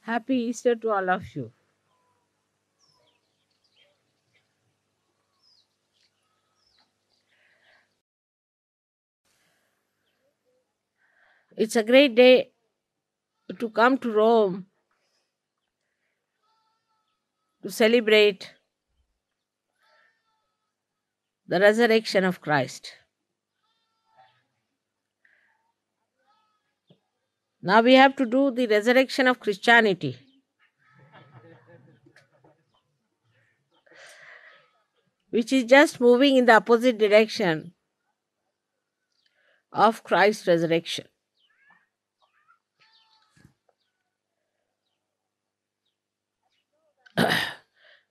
Happy Easter to all of you. It's a great day to come to Rome to celebrate the resurrection of Christ. Now we have to do the resurrection of Christianity, which is just moving in the opposite direction of Christ's resurrection.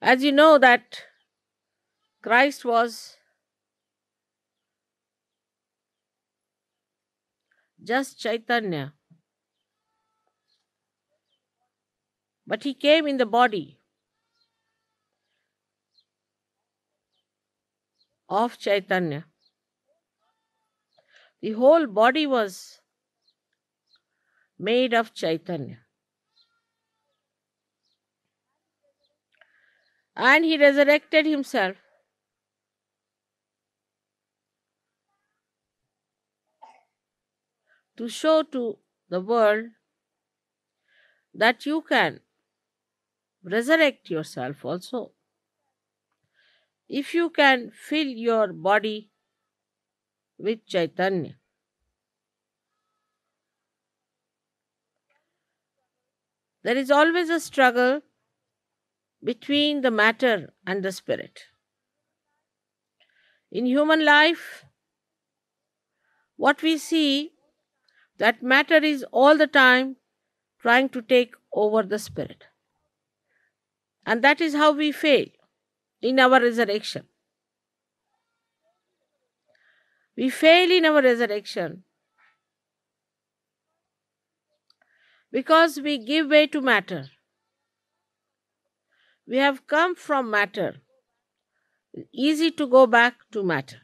As you know that Christ was just Chaitanya, but he came in the body of Chaitanya. The whole body was made of Chaitanya. And he resurrected himself to show to the world that you can resurrect yourself also. If you can fill your body with Chaitanya. There is always a struggle between the matter and the spirit. In human life, what we see that matter is all the time trying to take over the spirit. And that is how we fail in our resurrection. We fail in our resurrection because we give way to matter. We have come from matter. It's easy to go back to matter.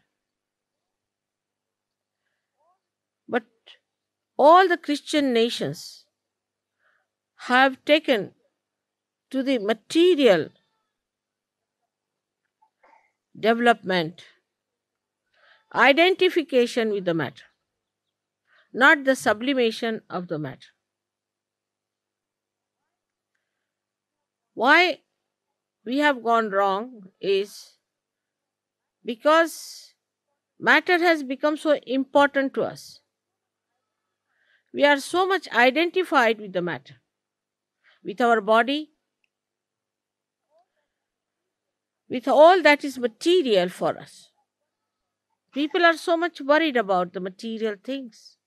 But all the Christian nations have taken to the material development, identification with the matter, not the sublimation of the matter. Why we have gone wrong is because matter has become so important to us. We are so much identified with the matter, with our body, with all that is material for us. People are so much worried about the material things.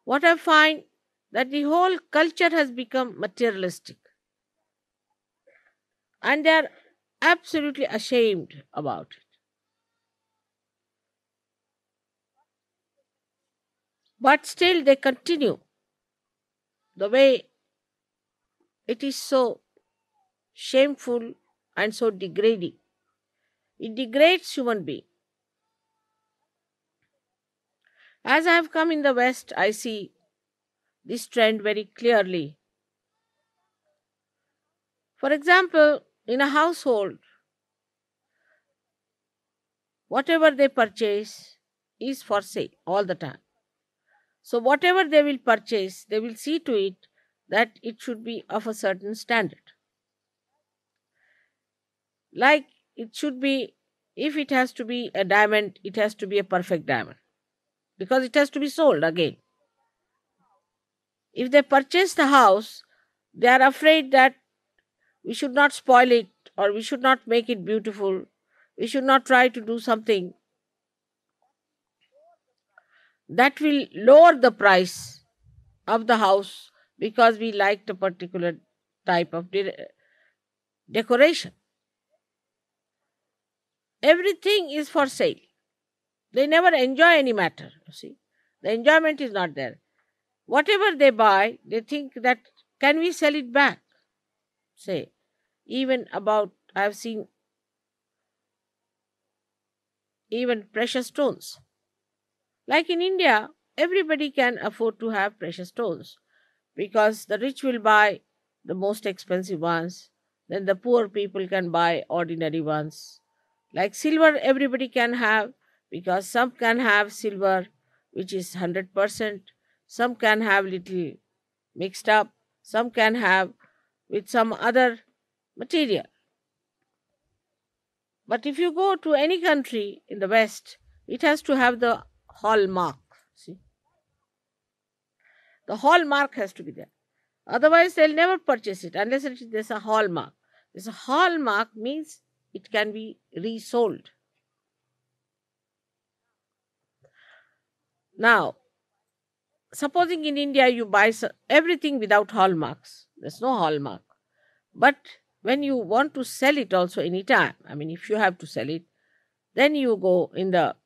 What I find that the whole culture has become materialistic. And they are absolutely ashamed about it. But still they continue the way it is so shameful and so degrading. It degrades human being. As I have come in the West, I see this trend very clearly. For example, in a household, whatever they purchase is for sale all the time. So whatever they will purchase, they will see to it that it should be of a certain standard. Like it should be, if it has to be a diamond, it has to be a perfect diamond because it has to be sold again. If they purchase the house, they are afraid that we should not spoil it or we should not make it beautiful. We should not try to do something that will lower the price of the house because we liked a particular type of decoration. Everything is for sale. They never enjoy any matter, you see. The enjoyment is not there. Whatever they buy, they think that can we sell it back? Say, even about, I have seen even precious stones. Like in India, everybody can afford to have precious stones, because the rich will buy the most expensive ones, then the poor people can buy ordinary ones. Like silver, everybody can have, because some can have silver which is 100%, some can have little mixed up, some can have with some other material. But if you go to any country in the West, it has to have the hallmark. See, the hallmark has to be there. Otherwise, they'll never purchase it unless there's a hallmark. There's a hallmark means it can be resold. Now, supposing in India you buy everything without hallmarks, there's no hallmark. But when you want to sell it also anytime, I mean, if you have to sell it, then you go in the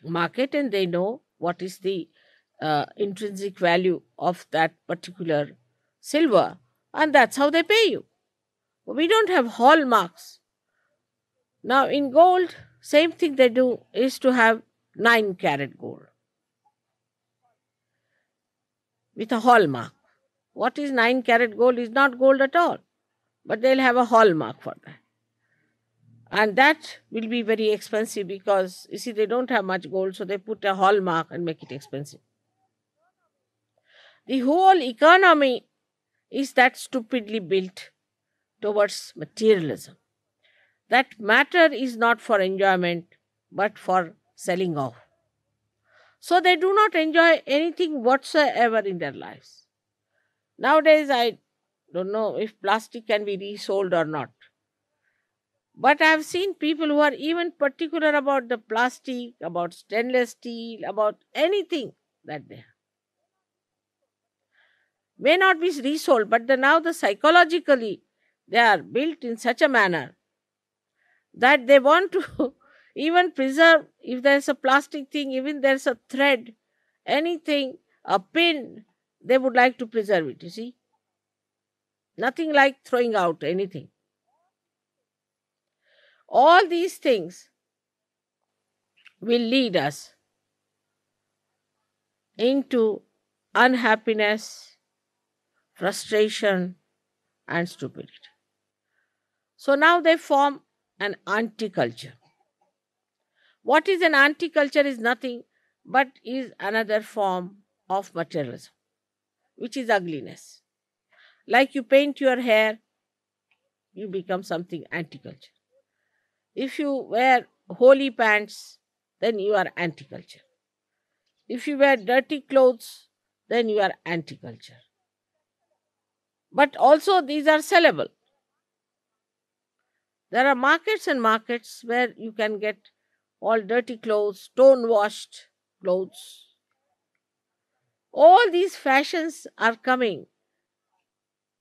market and they know what is the intrinsic value of that particular silver, and that's how they pay you. We don't have hallmarks. Now, in gold, same thing they do is to have 9-carat gold with a hallmark. What is 9-carat gold is not gold at all, but they'll have a hallmark for that. And that will be very expensive because, you see, they don't have much gold, so they put a hallmark and make it expensive. The whole economy is that stupidly built towards materialism. That matter is not for enjoyment, but for selling off. So they do not enjoy anything whatsoever in their lives. Nowadays, I don't know if plastic can be resold or not. But I have seen people who are even particular about the plastic, about stainless steel, about anything that they have. May not be resold, but now psychologically they are built in such a manner that they want to even preserve, if there's a plastic thing, even there's a thread, anything, a pin, they would like to preserve it, you see. Nothing like throwing out anything. All these things will lead us into unhappiness, frustration, and stupidity. So now they form an anti-culture. What is an anti-culture is nothing but is another form of materialism, which is ugliness. Like you paint your hair, you become something anti-culture. If you wear holy pants, then you are anti-culture. If you wear dirty clothes, then you are anti-culture. But also these are sellable. There are markets and markets where you can get all dirty clothes, stone-washed clothes. All these fashions are coming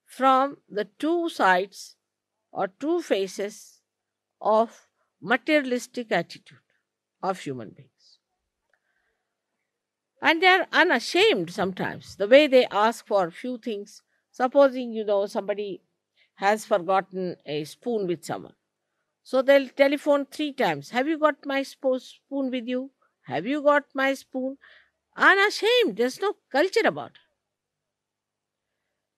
from the two sides or two faces of materialistic attitude of human beings. And they are unashamed sometimes, the way they ask for few things. Supposing, somebody has forgotten a spoon with someone. So they'll telephone 3 times. Have you got my spoon with you? Have you got my spoon? Unashamed. There's no culture about it.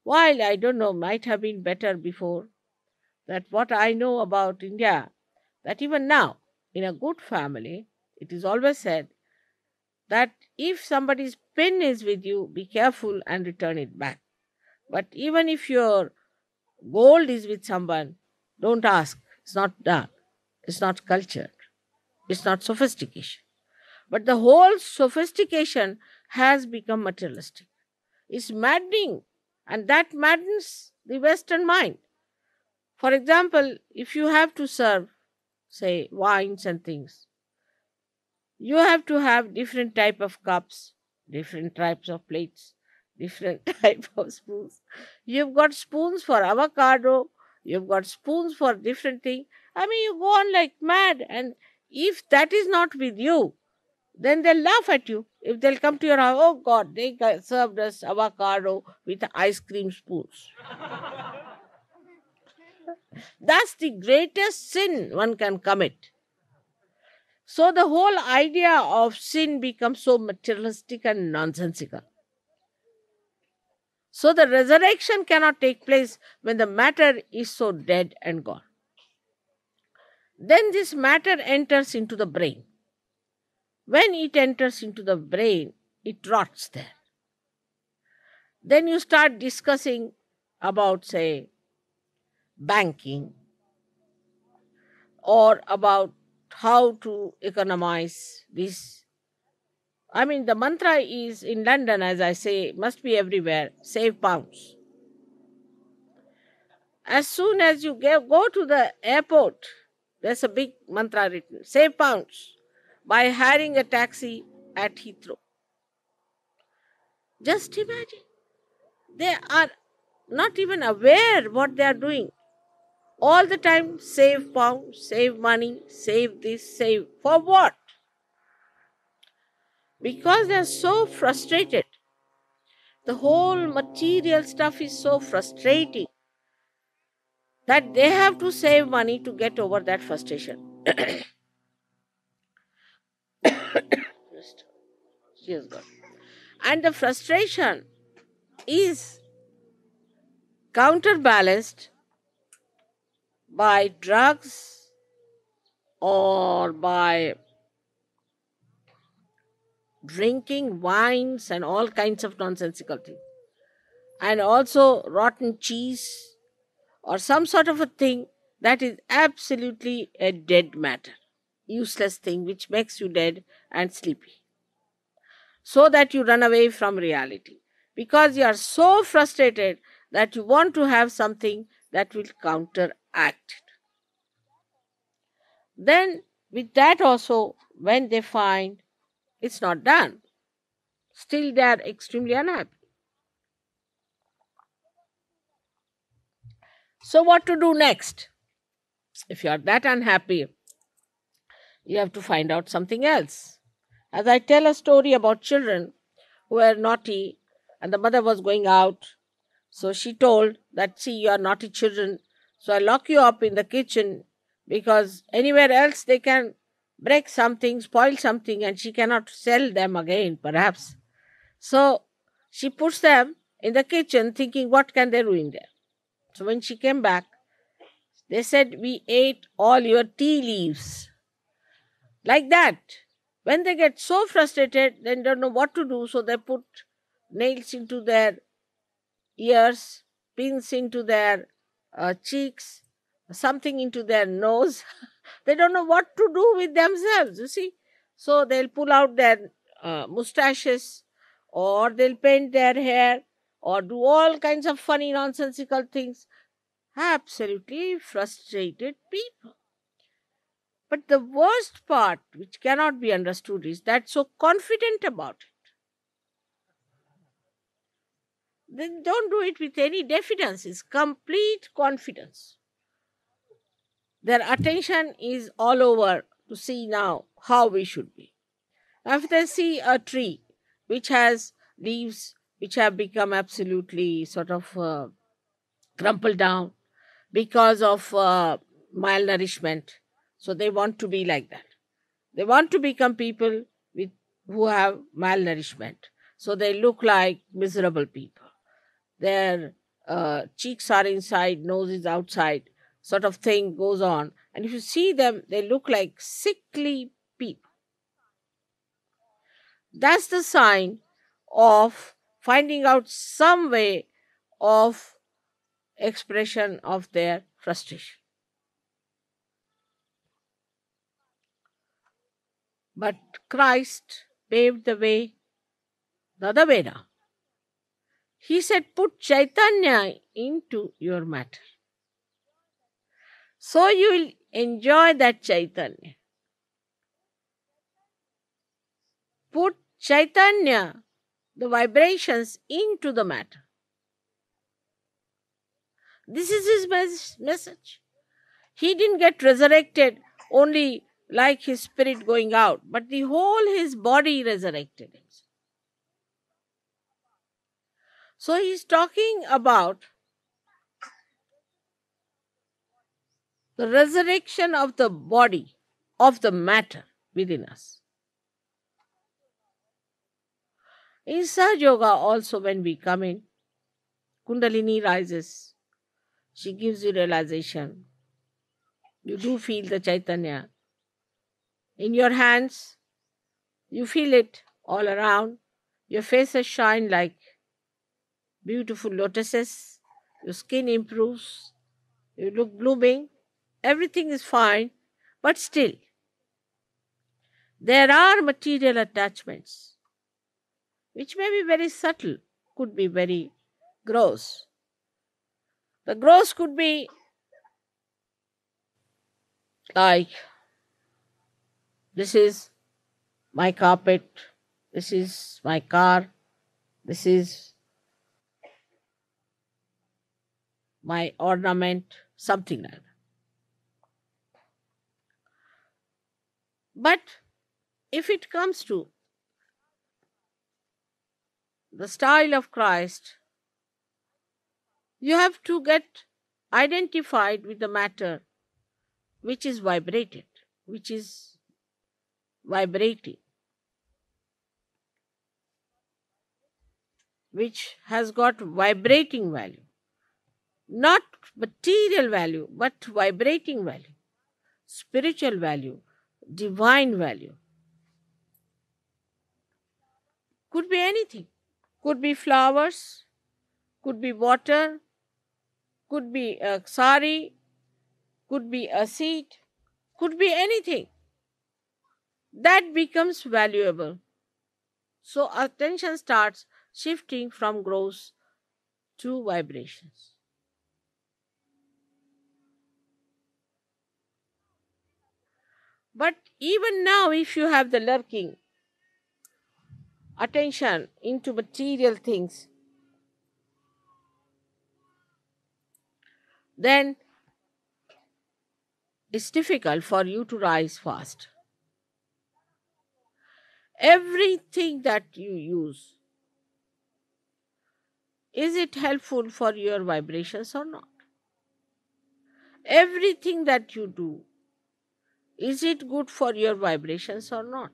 While I don't know, might have been better before, that what I know about India, that even now, in a good family, it is always said that if somebody's pen is with you, be careful and return it back. But even if your gold is with someone, don't ask. It's not dark. It's not cultured. It's not sophistication. But the whole sophistication has become materialistic. It's maddening, and that maddens the Western mind. For example, if you have to serve, say, wines and things, you have to have different type of cups, different types of plates, different type of spoons. You've got spoons for avocado, you've got spoons for different things. I mean, you go on like mad, and if that is not with you, then they'll laugh at you. If they'll come to your house, oh God, they served us avocado with ice cream spoons. That's the greatest sin one can commit. So the whole idea of sin becomes so materialistic and nonsensical. So the resurrection cannot take place when the matter is so dead and gone. Then this matter enters into the brain. When it enters into the brain, it rots there. Then you start discussing about, say, banking or about how to economize this. I mean, the mantra is in London, as I say, must be everywhere, save pounds. As soon as you go to the airport, there's a big mantra written, save pounds, by hiring a taxi at Heathrow. Just imagine. They are not even aware what they are doing. All the time, save pounds, save money, save this, save. For what? Because they are so frustrated. The whole material stuff is so frustrating that they have to save money to get over that frustration. Cheers, God. And the frustration is counterbalanced by drugs or by drinking wines and all kinds of nonsensical things. And also rotten cheese or some sort of a thing that is absolutely a dead matter, useless thing which makes you dead and sleepy. So that you run away from reality. Because you are so frustrated that you want to have something that will counteract it. Then with that also, when they find it's not done, still they are extremely unhappy. So what to do next? If you are that unhappy, you have to find out something else. As I tell a story about children who were naughty and the mother was going out, so she told that, see, you are naughty children, so I lock you up in the kitchen because anywhere else they can break something, spoil something, and she cannot sell them again, perhaps. So she puts them in the kitchen thinking, what can they ruin there? So when she came back, they said, we ate all your tea leaves. Like that. When they get so frustrated, they don't know what to do, so they put nails into their ears, pins into their cheeks, something into their nose. They don't know what to do with themselves, you see. So they'll pull out their mustaches, or they'll paint their hair, or do all kinds of funny, nonsensical things. Absolutely frustrated people. But the worst part, which cannot be understood, is that so confident about it. They don't do it with any diffidence, it's complete confidence. Their attention is all over to see now how we should be. If they see a tree which has leaves which have become absolutely sort of crumpled down because of malnourishment, so they want to be like that. They want to become people who have malnourishment. So they look like miserable people. Their cheeks are inside, nose is outside, sort of thing goes on. And if you see them, they look like sickly people. That's the sign of finding out some way of expression of their frustration. But Christ paved the way the other way now. He said, put Chaitanya into your matter. So you will enjoy that Chaitanya. Put Chaitanya, the vibrations, into the matter. This is his message. He didn't get resurrected only like his spirit going out, but the whole his body resurrected him. So he's talking about the resurrection of the body, of the matter. within us. In SahajaYoga also, when we come in, Kundalini rises. She gives you realization. You do feel the Chaitanya. In your hands, you feel it all around. Your faces shine like beautiful lotuses. Your skin improves. You look blooming. Everything is fine. But still, there are material attachments which may be very subtle, could be very gross. The gross could be like, this is my carpet, this is my car, this is my ornament, something like that. But if it comes to the style of Christ, you have to get identified with the matter which is vibrated, which is vibrating, which has got vibrating value. Not material value, but vibrating value, spiritual value, divine value. Could be anything. Could be flowers, could be water, could be a sari, could be a seed, could be anything. That becomes valuable. So attention starts shifting from gross to vibrations. But even now, if you have the lurking attention into material things, then it's difficult for you to rise fast. Everything that you use, is it helpful for your vibrations or not? Everything that you do, is it good for your vibrations or not?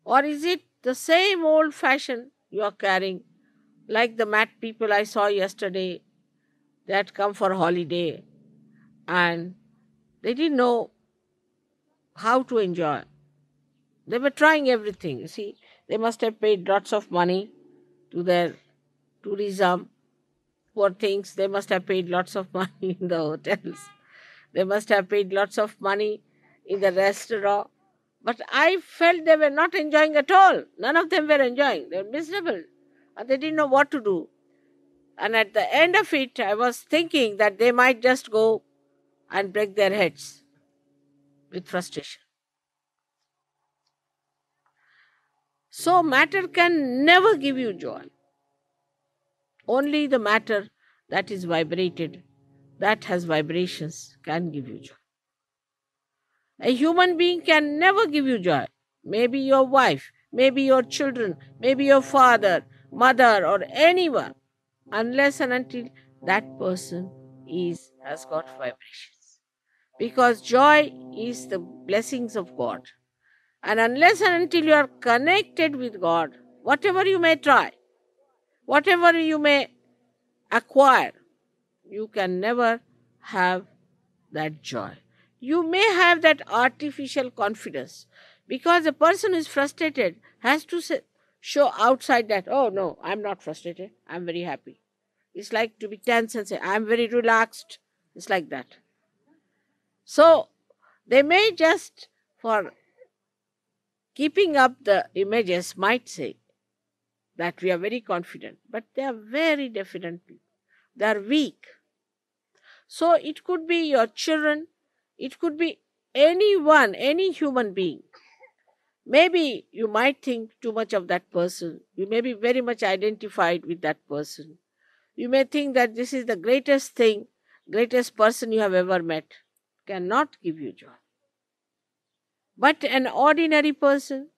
Or is it the same old fashion you are carrying, like the mad people I saw yesterday that come for holiday and they didn't know how to enjoy. They were trying everything. You see, they must have paid lots of money to their tourism. Poor things, they must have paid lots of money in the hotels. They must have paid lots of money in the restaurant. But I felt they were not enjoying at all. None of them were enjoying. They were miserable. And they didn't know what to do. And at the end of it, I was thinking that they might just go and break their heads with frustration. So matter can never give you joy. Only the matter that is vibrated, that has vibrations, can give you joy. A human being can never give you joy. Maybe your wife, maybe your children, maybe your father, mother, or anyone, unless and until that person has got vibrations. Because joy is the blessings of God. And unless and until you are connected with God, whatever you may try, whatever you may acquire, you can never have that joy. You may have that artificial confidence, because a person who is frustrated has to show outside that, oh no, I'm not frustrated, I'm very happy. It's like to be tense and say, I'm very relaxed. It's like that. So they may just, for keeping up the images, might say that we are very confident, but they are very definite people. They are weak. So it could be your children, it could be anyone, any human being. Maybe you might think too much of that person. You may be very much identified with that person. You may think that this is the greatest thing, greatest person you have ever met. Cannot give you joy. But an ordinary person,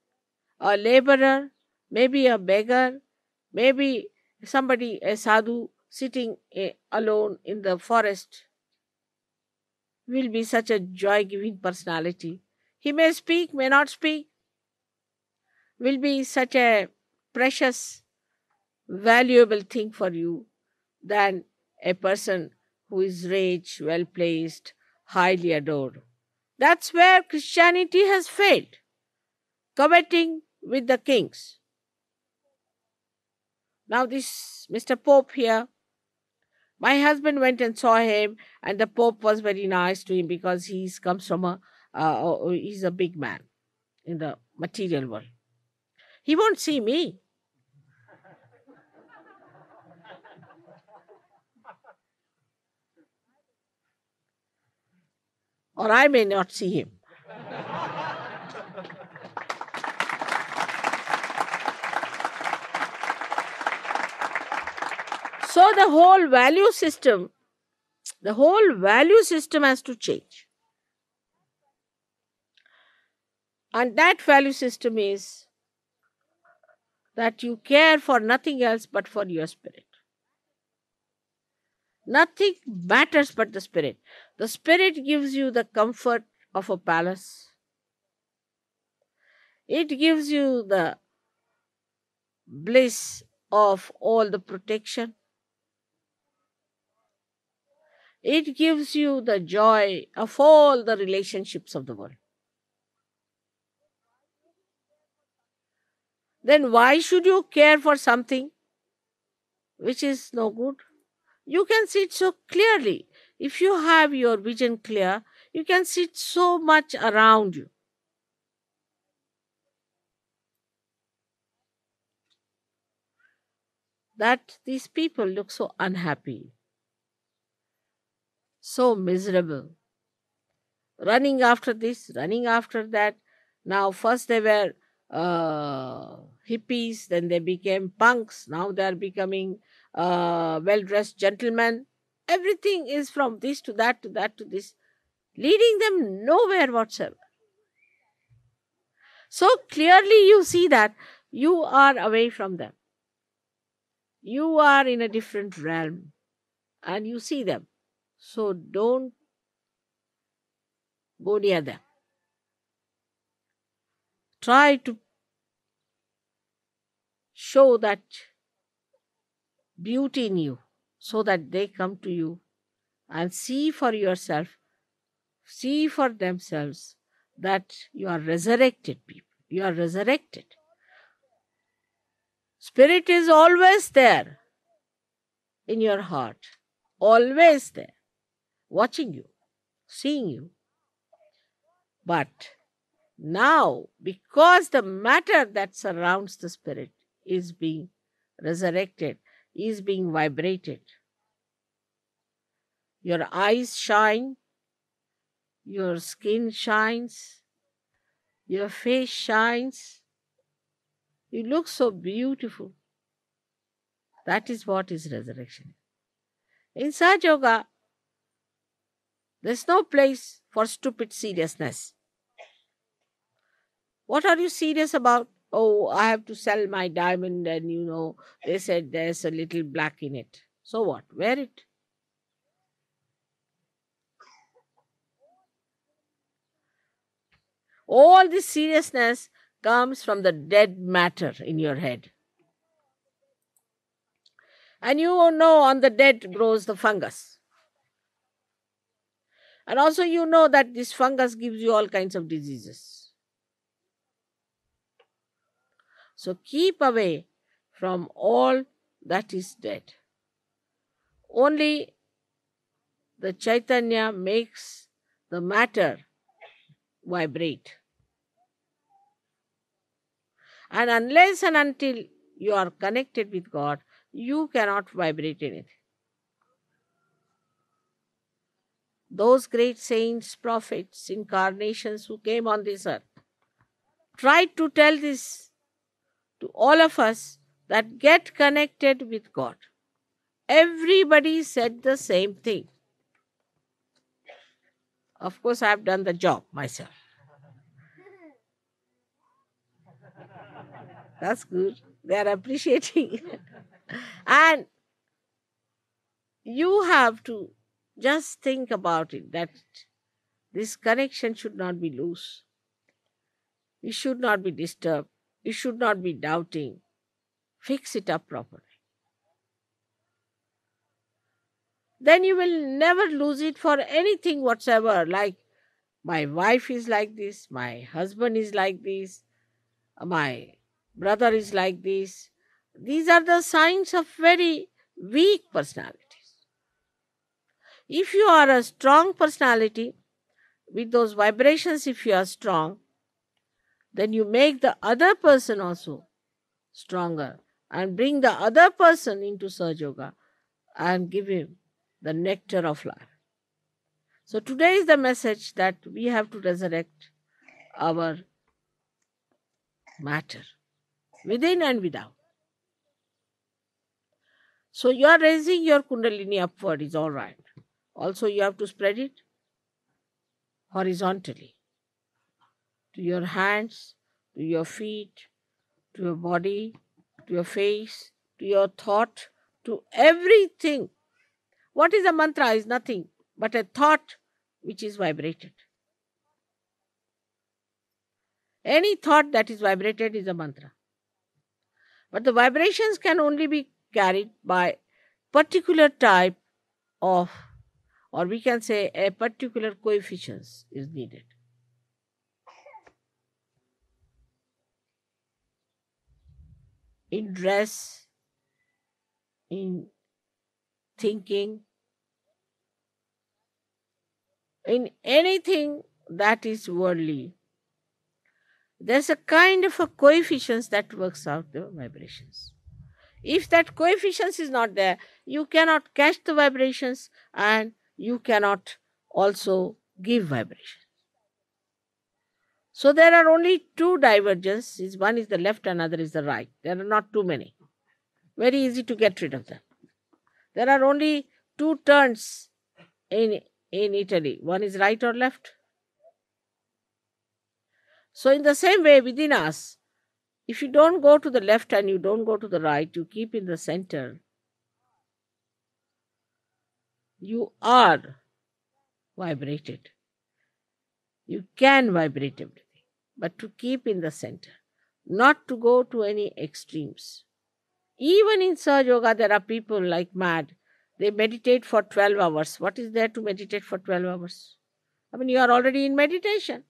a laborer, maybe a beggar, maybe somebody, a sadhu, sitting alone in the forest, will be such a joy-giving personality. He may speak, may not speak, will be such a precious, valuable thing for you than a person who is rich, well placed, highly adored. That's where Christianity has failed, coveting with the kings. Now, this Mr. Pope here, my husband went and saw him, and the Pope was very nice to him because comes from he's a big man in the material world. He won't see me. Or I may not see him. So the whole value system has to change. And that value system is that you care for nothing else but for your spirit. Nothing matters but the spirit. The spirit gives you the comfort of a palace. It gives you the bliss of all the protection. It gives you the joy of all the relationships of the world. Then why should you care for something which is no good? You can see it so clearly. If you have your vision clear, you can see it so much around you. That these people look so unhappy, so miserable, running after this, running after that. Now, first they were hippies, then they became punks, now they are becoming well-dressed gentlemen. Everything is from this to that, to that, to this, leading them nowhere whatsoever. So clearly you see that you are away from them. You are in a different realm and you see them. So don't go near them. Try to show that beauty in you so that they come to you and see for yourself, see for themselves that you are resurrected people. You are resurrected. Spirit is always there in your heart, always there, watching you, seeing you. But now, because the matter that surrounds the spirit is being resurrected, is being vibrated, your eyes shine, your skin shines, your face shines, you look so beautiful. That is what is resurrection. In SahajaYoga, there's no place for stupid seriousness. What are you serious about? Oh, I have to sell my diamond and they said there's a little black in it. So what? Wear it. All this seriousness comes from the dead matter in your head. And on the dead grows the fungus. And also that this fungus gives you all kinds of diseases. So keep away from all that is dead. Only the Chaitanya makes the matter vibrate. And unless and until you are connected with God, you cannot vibrate anything. Those great saints, prophets, incarnations who came on this earth tried to tell this to all of us, that get connected with God. Everybody said the same thing. Of course, I have done the job myself. That's good. They are appreciating. And you have to just think about it, that this connection should not be loose. You should not be disturbed. You should not be doubting. Fix it up properly. Then you will never lose it for anything whatsoever. Like, my wife is like this, my husband is like this, my brother is like this. These are the signs of very weak personalities. If you are a strong personality, with those vibrations, if you are strong, then you make the other person also stronger and bring the other person into SahajaYoga and give him the nectar of life. So today is the message that we have to resurrect our matter, within and without. So you are raising your Kundalini upward is all right. Also you have to spread it horizontally to your hands, to your feet, to your body, to your face, to your thought, to everything. What is a mantra is nothing but a thought which is vibrated. Any thought that is vibrated is a mantra. But the vibrations can only be carried by particular type of, or we can say a particular coefficients is needed. In dress, in thinking, in anything that is worldly, there's a kind of a coefficient that works out the vibrations. If that coefficient is not there, you cannot catch the vibrations and you cannot also give vibrations. So there are only two divergences. One is the left, another is the right. There are not too many. Very easy to get rid of them. There are only two turns in Italy. One is right or left. So in the same way within us, if you don't go to the left and you don't go to the right, you keep in the center, you are vibrated. You can vibrate everything, but to keep in the center, not to go to any extremes. Even in SahajaYoga, there are people like mad. They meditate for 12 hours. What is there to meditate for 12 hours? I mean, you are already in meditation.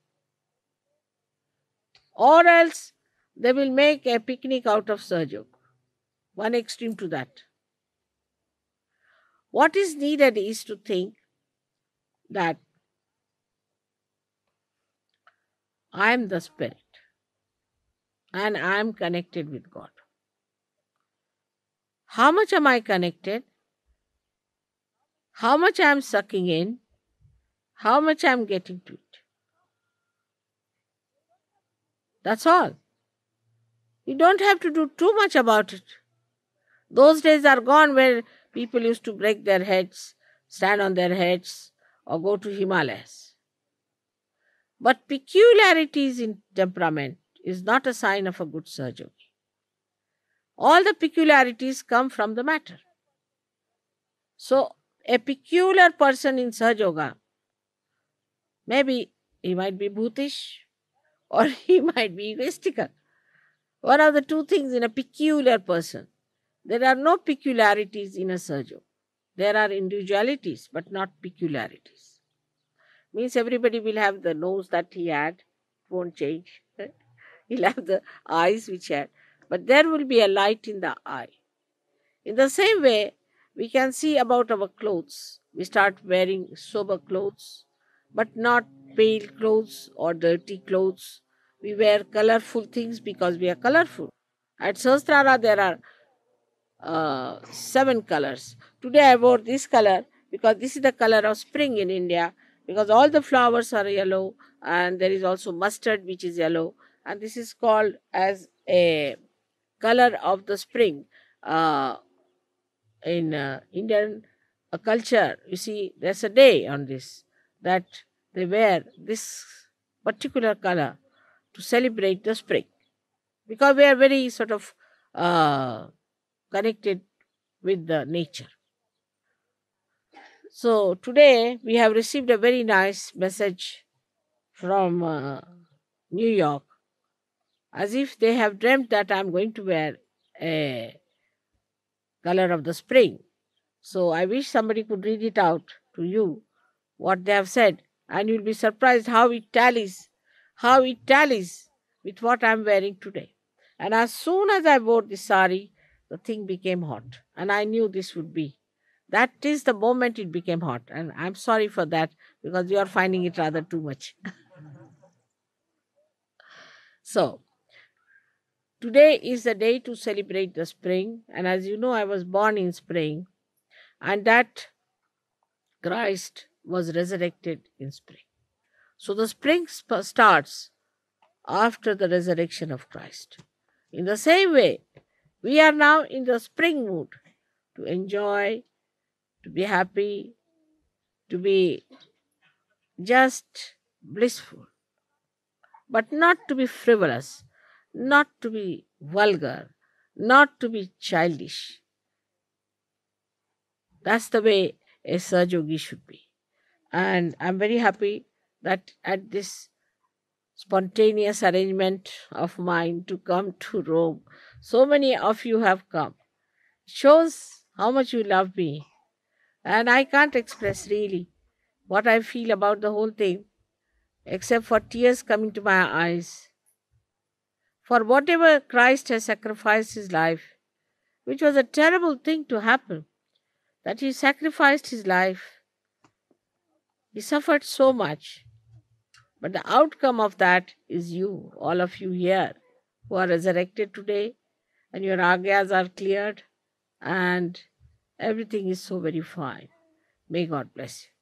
Or else they will make a picnic out of SahajaYoga. One extreme to that. What is needed is to think that I am the spirit and I am connected with God. How much am I connected? How much I am sucking in? How much I am getting to it? That's all. You don't have to do too much about it. Those days are gone where people used to break their heads, stand on their heads, or go to Himalayas. But peculiarities in temperament is not a sign of a good SahajaYogi. All the peculiarities come from the matter. So, a peculiar person in SahajaYoga, maybe he might be bhutish or he might be egoistical. One of the two things in a peculiar person. There are no peculiarities in a SahajaYoga. There are individualities, but not peculiarities. Means everybody will have the nose that he had, it won't change. He'll have the eyes which he had, but there will be a light in the eye. In the same way, we can see about our clothes. We start wearing sober clothes, but not pale clothes or dirty clothes. We wear colorful things because we are colorful. At Sahasrara, there are 7 colors. Today I wore this color because this is the color of spring in India, because all the flowers are yellow and there is also mustard which is yellow, and this is called as a color of the spring. In Indian culture, you see, there's a day on this that they wear this particular color to celebrate the spring, because we are very sort of connected with the nature. So today we have received a very nice message from New York. as if they have dreamt that I'm going to wear a color of the spring. So I wish somebody could read it out to you, what they have said, and you'll be surprised how it tallies with what I'm wearing today. And as soon as I wore the sari, the thing became hot, and I knew this would be. That is the moment it became hot, and I'm sorry for that because you are finding it rather too much. So, today is the day to celebrate the spring, and as you know, I was born in spring, and that Christ was resurrected in spring. So the spring starts after the resurrection of Christ. In the same way, we are now in the spring mood to enjoy, to be happy, to be just blissful, but not to be frivolous, not to be vulgar, not to be childish. That's the way a Sahaja should be. And I'm very happy that at this spontaneous arrangement of mine to come to Rome, so many of you have come. It shows how much you love me. And I can't express really what I feel about the whole thing, except for tears coming to my eyes. For whatever Christ has sacrificed his life, which was a terrible thing to happen, that he sacrificed his life. He suffered so much. But the outcome of that is you, all of you here, who are resurrected today, and your agyas are cleared, and everything is so very fine. May God bless you.